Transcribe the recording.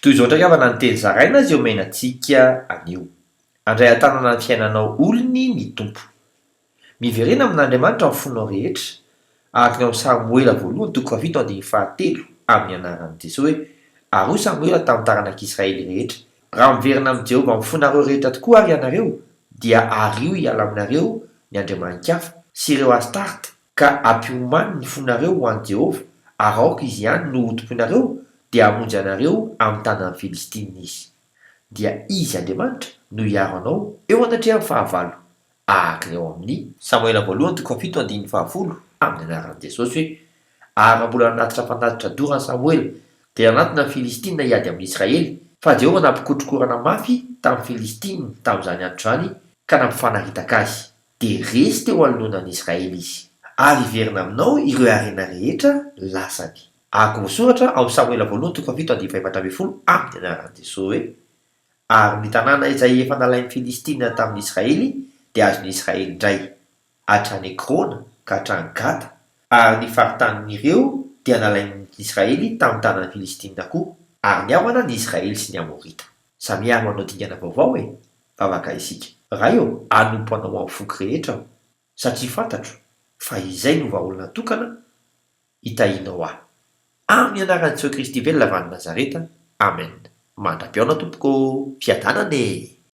Toy izao ndraiky avana ny teny zaraina zay omenantsika anio. Andray an-tanana ny fiainanao olony ny tompo. Miverena amin'Andriamanitra amin'ny fonao rehetra. Araka ny ao amin'ny Samuela voalohany toko 7:17 amin'ny anaran'i Jesosy hoe ary hoy Samuela tamin'ny taranak'Israely rehetra. Raha miverina amin'ny Jehovah amin'ny fonareo rehetra tokoa ary ianareo, dia ario hiala aminareo ny andriaman-kafa sy ireo Astarta ka ampiomany ny fonareo ho an'i Jehovah, ary aoka izy ihany no hotom-ponareo dia hamonjy anareo amin'ny tanan'ny Filistina izy. Dia izy Andriamanitra no hiaro anao eo anatrehan'ny fahavalo. Araka ny ao amin'ny Samuela voalohany toko 7:10 amin'ny anaran'i Jesosy hoe ary mbola nanatitra mpanatitra dorany Samuela dia nanatona ny Filistina hiady amin'ny Israely, fa Jehovah nampikotrokorana mafy tamin'ny Filistina tamin'izany andro zany ka nampifanakitaka azy. Dia resy teo anoloanan'i Israely izy. Ary iverina aminao ireo harena rehetra lasany. Araka voasoratra ao Samuela voalohany toko 7:14 amin'ny anaran'i Jesosy hoe ary ny tanàna izay efa nalain'ny Filistina tamin'ny Israely dia azon'ny Israely indray, hatrany Ekrona ka hatrany Gata, ary ny faritanin'ireo dia nalain'ny Israely tamin'ny tanan'ny Filistina koa, ary niavana ny Israely sy ny Amorita. Samiary manao dingana vaovao e, vavaka isika. Raha eo anompo anao amin'ny foky rehetra aho, satria fantatro fa izay no vahaolona tokana hitahinao aho. Amin'ny anaran'i Jesoa Kristy velona avy any Nazareta. Amen. Mandra-piaona tompoko, fiadanane.